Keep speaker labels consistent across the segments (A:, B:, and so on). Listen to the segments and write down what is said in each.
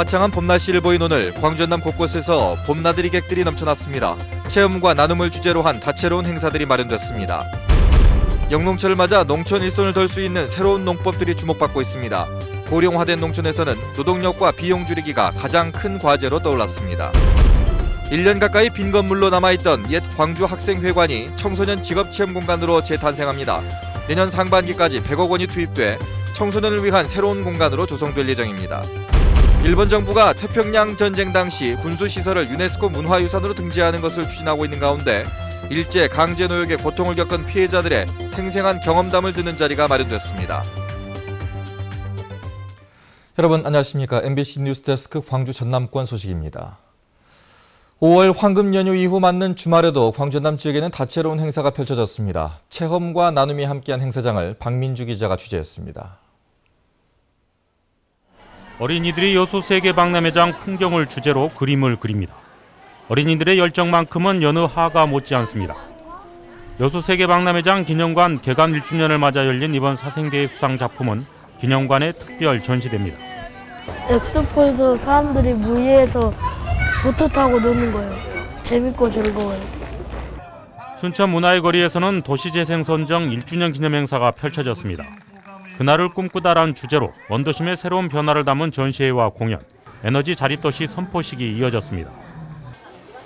A: 화창한 봄 날씨를 보인 오늘 광주 전남 곳곳에서 봄나들이 객들이 넘쳐났습니다. 체험과 나눔을 주제로 한 다채로운 행사들이 마련됐습니다. 영농철을 맞아 농촌 일손을 덜 수 있는 새로운 농법들이 주목받고 있습니다. 고령화된 농촌에서는 노동력과 비용 줄이기가 가장 큰 과제로 떠올랐습니다. 1년 가까이 빈 건물로 남아있던 옛 광주 학생회관이 청소년 직업체험 공간으로 재탄생합니다. 내년 상반기까지 100억 원이 투입돼 청소년을 위한 새로운 공간으로 조성될 예정입니다. 일본 정부가 태평양 전쟁 당시 군수시설을 유네스코 문화유산으로 등재하는 것을 추진하고 있는 가운데 일제 강제 노역의 고통을 겪은 피해자들의 생생한 경험담을 듣는 자리가 마련됐습니다. 여러분 안녕하십니까? MBC 뉴스데스크 광주 전남권 소식입니다. 5월 황금 연휴 이후 맞는 주말에도 광주 전남 지역에는 다채로운 행사가 펼쳐졌습니다. 체험과 나눔이 함께한 행사장을 박민주 기자가 취재했습니다.
B: 어린이들이 여수세계 박람회장 풍경을 주제로 그림을 그립니다. 어린이들의 열정만큼은 여느 하가 못지않습니다. 여수세계 박람회장 기념관 개관 1주년을 맞아 열린 이번 사생대회 수상 작품은 기념관에 특별 전시됩니다.
C: 엑스포에서 사람들이 물 위에서 보트 타고 노는 거예요. 재밌고 즐거워요.
B: 순천 문화의 거리에서는 도시재생선정 1주년 기념 행사가 펼쳐졌습니다. 그날을 꿈꾸다란 주제로 원도심의 새로운 변화를 담은 전시회와 공연, 에너지 자립도시 선포식이 이어졌습니다.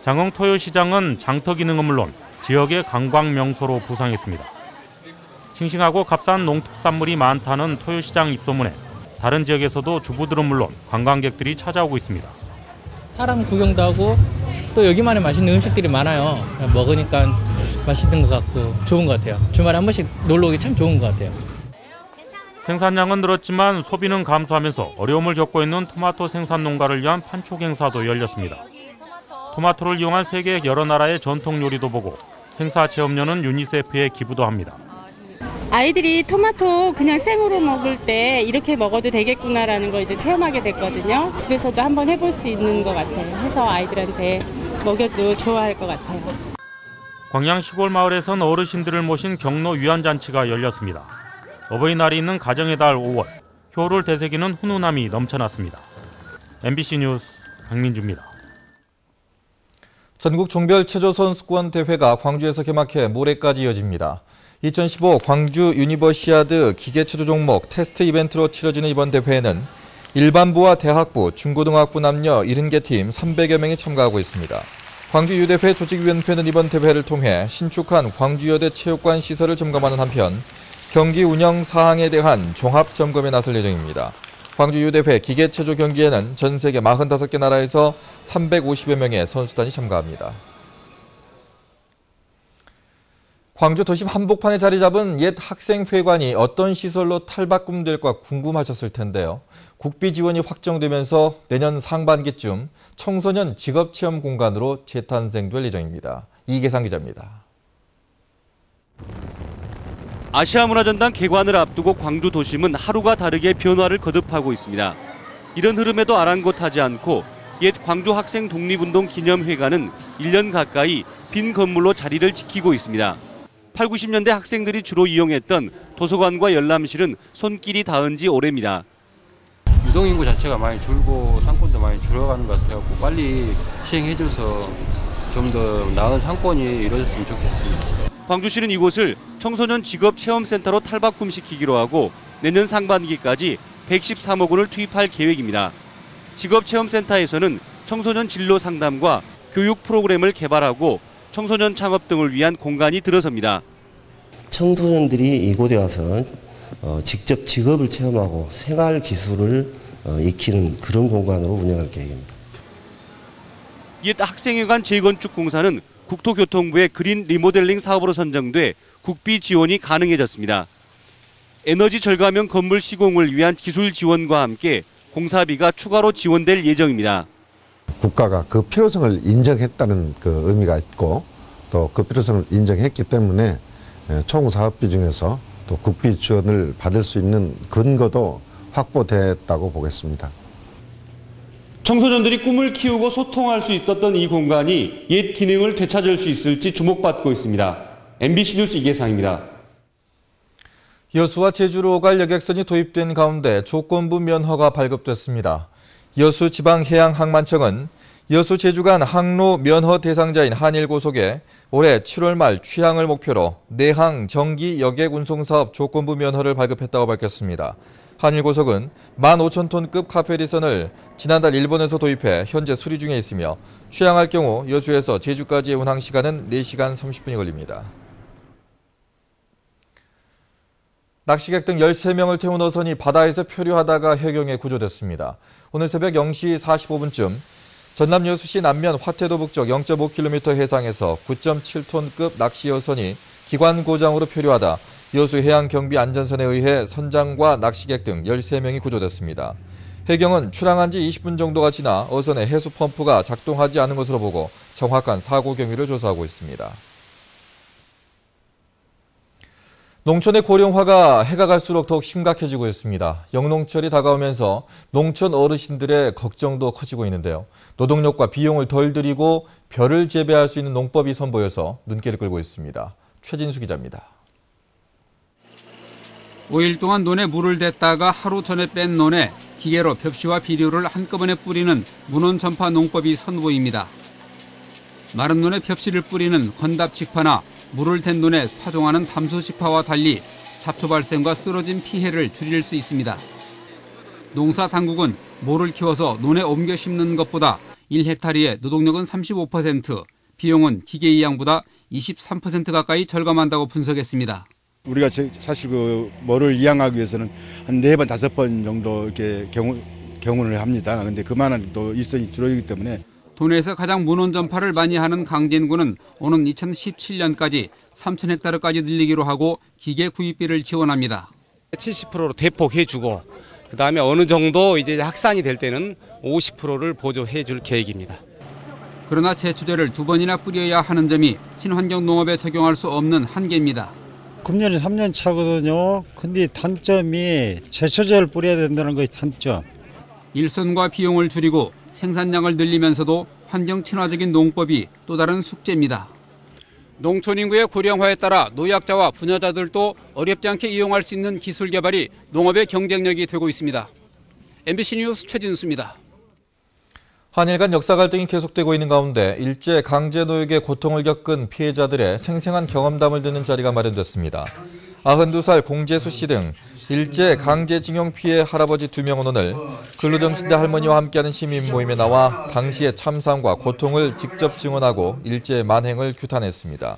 B: 장흥 토요시장은 장터 기능은 물론 지역의 관광 명소로 부상했습니다. 싱싱하고 값싼 농특산물이 많다는 토요시장 입소문에 다른 지역에서도 주부들은 물론 관광객들이 찾아오고 있습니다.
D: 사람 구경도 하고 또 여기만의 맛있는 음식들이 많아요. 먹으니까 맛있는 것 같고 좋은 것 같아요. 주말에 한 번씩 놀러 오기 참 좋은 것 같아요.
B: 생산량은 늘었지만 소비는 감소하면서 어려움을 겪고 있는 토마토 생산 농가를 위한 판촉 행사도 열렸습니다. 토마토를 이용한 세계 여러 나라의 전통 요리도 보고 행사 체험료는 유니세프에 기부도 합니다.
E: 아이들이 토마토 그냥 생으로 먹을 때 이렇게 먹어도 되겠구나라는 걸 이제 체험하게 됐거든요. 집에서도 한번 해볼 수 있는 것 같아요. 해서 아이들한테 먹여도 좋아할 것 같아요.
B: 광양 시골 마을에선 어르신들을 모신 경로 위안잔치가 열렸습니다. 어버이날이 있는 가정의 달 5월, 효를 되새기는 훈훈함이 넘쳐났습니다. MBC 뉴스 박민주입니다.
A: 전국 종별 체조 선수권 대회가 광주에서 개막해 모레까지 이어집니다. 2015 광주 유니버시아드 기계체조 종목 테스트 이벤트로 치러지는 이번 대회에는 일반부와 대학부, 중고등학부 남녀 70개 팀 300여 명이 참가하고 있습니다. 광주유대회 조직위원회는 이번 대회를 통해 신축한 광주여대 체육관 시설을 점검하는 한편 경기 운영 사항에 대한 종합 점검에 나설 예정입니다. 광주유대회 기계체조 경기에는 전 세계 45개 나라에서 350여 명의 선수단이 참가합니다. 광주 도심 한복판에 자리 잡은 옛 학생회관이 어떤 시설로 탈바꿈될까 궁금하셨을 텐데요. 국비 지원이 확정되면서 내년 상반기쯤 청소년 직업체험 공간으로 재탄생될 예정입니다. 이계상 기자입니다.
F: 아시아문화전당 개관을 앞두고 광주 도심은 하루가 다르게 변화를 거듭하고 있습니다. 이런 흐름에도 아랑곳하지 않고 옛 광주 학생 독립운동 기념회관은 1년 가까이 빈 건물로 자리를 지키고 있습니다. 8, 90년대 학생들이 주로 이용했던 도서관과 열람실은 손길이 닿은 지 오래입니다.
G: 유동인구 자체가 많이 줄고 상권도 많이 줄어가는 것 같아요. 빨리 시행해줘서 좀 더 나은 상권이 이루어졌으면 좋겠습니다.
F: 광주시는 이곳을 청소년 직업체험센터로 탈바꿈시키기로 하고 내년 상반기까지 113억 원을 투입할 계획입니다. 직업체험센터에서는 청소년 진로 상담과 교육 프로그램을 개발하고 청소년 창업 등을 위한 공간이 들어섭니다.
H: 청소년들이 이곳에 와서 직접 직업을 체험하고 생활 기술을 익히는 그런 공간으로 운영할 계획입니다.
F: 옛 학생회관 재건축 공사는 국토교통부의 그린 리모델링 사업으로 선정돼 국비 지원이 가능해졌습니다. 에너지 절감형 건물 시공을 위한 기술 지원과 함께 공사비가 추가로 지원될 예정입니다.
I: 국가가 그 필요성을 인정했다는 그 의미가 있고 또 그 필요성을 인정했기 때문에 총 사업비 중에서 또 국비 지원을 받을 수 있는 근거도 확보됐다고 보겠습니다.
F: 청소년들이 꿈을 키우고 소통할 수 있었던 이 공간이 옛 기능을 되찾을 수 있을지 주목받고 있습니다. MBC 뉴스 이계상입니다.
A: 여수와 제주로 갈 여객선이 도입된 가운데 조건부 면허가 발급됐습니다. 여수지방해양항만청은 여수 제주 간 항로 면허 대상자인 한일고속에 올해 7월 말 취항을 목표로 내항 정기 여객 운송사업 조건부 면허를 발급했다고 밝혔습니다. 한일고속은 15,000톤급 카페리선을 지난달 일본에서 도입해 현재 수리 중에 있으며 취항할 경우 여수에서 제주까지의 운항 시간은 4시간 30분이 걸립니다. 낚시객 등 13명을 태운 어선이 바다에서 표류하다가 해경에 구조됐습니다. 오늘 새벽 0시 45분쯤 전남 여수시 남면 화태도 북쪽 0.5km 해상에서 9.7톤급 낚시 어선이 기관 고장으로 표류하다 여수해양경비안전선에 의해 선장과 낚시객 등 13명이 구조됐습니다. 해경은 출항한 지 20분 정도가 지나 어선의 해수 펌프가 작동하지 않은 것으로 보고 정확한 사고 경위를 조사하고 있습니다. 농촌의 고령화가 해가 갈수록 더욱 심각해지고 있습니다. 영농철이 다가오면서 농촌 어르신들의 걱정도 커지고 있는데요. 노동력과 비용을 덜 들이고 벼를 재배할 수 있는 농법이 선보여서 눈길을 끌고 있습니다. 최진수 기자입니다.
J: 5일 동안 논에 물을 댔다가 하루 전에 뺀 논에 기계로 벽시와 비료를 한꺼번에 뿌리는 문헌전파 농법이 선보입니다. 마른 논에 벽시를 뿌리는 건답직파나 물을 댄 논에 파종하는 담수직파와 달리 잡초 발생과 쓰러진 피해를 줄일 수 있습니다. 농사 당국은 모를 키워서 논에 옮겨 심는 것보다 1헥타리에 노동력은 35%, 비용은 기계 이양보다 23% 가까이 절감한다고 분석했습니다.
K: 우리가 사실 모를 이양하기 위해서는 한 4번, 5번 정도 이렇게 경운을 합니다. 그런데 그만한 또 일선이 줄어들기 때문에
J: 도내에서 가장 문헌전파를 많이 하는 강진구는 오는 2017년까지 3,000헥타르까지 늘리기로 하고 기계 구입비를 지원합니다.
L: 70%로 대폭해주고 그다음에 어느 정도 이제 확산이 될 때는 50%를 보조해줄 계획입니다.
J: 그러나 제초제를 2번이나 뿌려야 하는 점이 친환경 농업에 적용할 수 없는 한계입니다.
M: 금년이 3년 차거든요. 근데 단점이 제초제를 뿌려야 된다는 것이 단점.
J: 일손과 비용을 줄이고 생산량을 늘리면서도 환경 친화적인 농법이 또 다른 숙제입니다. 농촌 인구의 고령화에 따라 노약자와 부녀자들도 어렵지 않게 이용할 수 있는 기술 개발이 농업의 경쟁력이 되고 있습니다. MBC 뉴스 최진수입니다.
A: 한일 간 역사 갈등이 계속되고 있는 가운데 일제 강제 노역의 고통을 겪은 피해자들의 생생한 경험담을 듣는 자리가 마련됐습니다. 92살 공재수 씨 등 일제 강제징용 피해 할아버지 2명은 오늘 근로정신대 할머니와 함께하는 시민 모임에 나와 당시의 참상과 고통을 직접 증언하고 일제 만행을 규탄했습니다.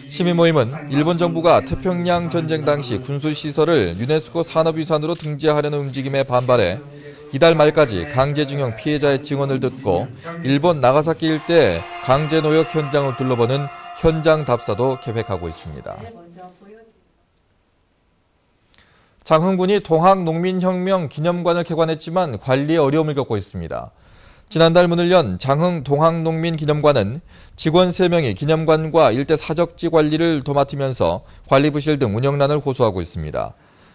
A: 시민 모임은 일본 정부가 태평양 전쟁 당시 군수시설을 유네스코 산업유산으로 등재하려는 움직임에 반발해 이달 말까지 강제징용 피해자의 증언을 듣고 일본 나가사키 일대 강제노역 현장을 둘러보는 현장 답사도 계획하고 있습니다. 장흥군이 동학농민혁명 기념관을 개관했지만 관리에 어려움을 겪고 있습니다. 지난달 문을 연 장흥 동학농민기념관은 직원 3명이 기념관과 일대 사적지 관리를 도맡으면서 관리 부실 등 운영난을 호소하고 있습니다.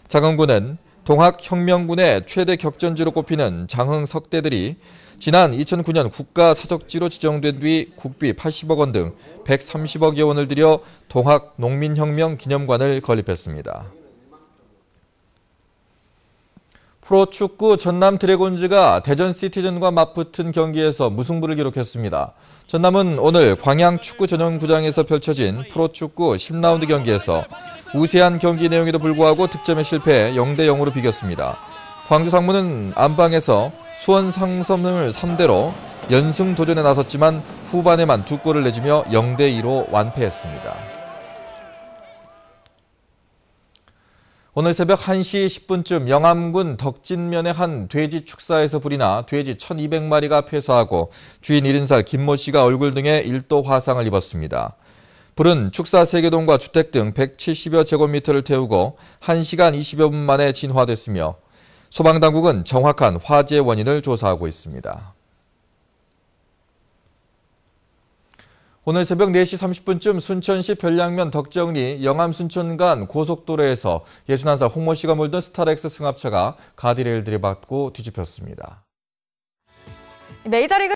A: 장흥군은 동학혁명군의 최대 격전지로 꼽히는 장흥 석대들이 지난 2009년 국가사적지로 지정된 뒤 국비 80억 원 등 130억여 원을 들여 동학농민혁명 기념관을 건립했습니다. 프로축구 전남 드래곤즈가 대전 시티즌과 맞붙은 경기에서 무승부를 기록했습니다. 전남은 오늘 광양 축구 전용구장에서 펼쳐진 프로축구 10라운드 경기에서 우세한 경기 내용에도 불구하고 득점에 실패해 0대0으로 비겼습니다. 광주 상무는 안방에서 수원 상섬을 3대로 연승 도전에 나섰지만 후반에만 2골을 내주며 0대2로 완패했습니다. 오늘 새벽 1시 10분쯤 영암군 덕진면의 한 돼지 축사에서 불이 나 돼지 1,200마리가 폐사하고 주인 70살 김모 씨가 얼굴 등에 1도 화상을 입었습니다. 불은 축사 3개동과 주택 등 170여 제곱미터를 태우고 1시간 20여 분 만에 진화됐으며 소방당국은 정확한 화재 원인을 조사하고 있습니다. 오늘 새벽 4시 30분쯤 순천시 별량면 덕정리 영암 순천 간 고속도로에서 61살 홍모 씨가 몰던 스타렉스 승합차가 가드레일 들이받고 뒤집혔습니다.
N: 메이저리그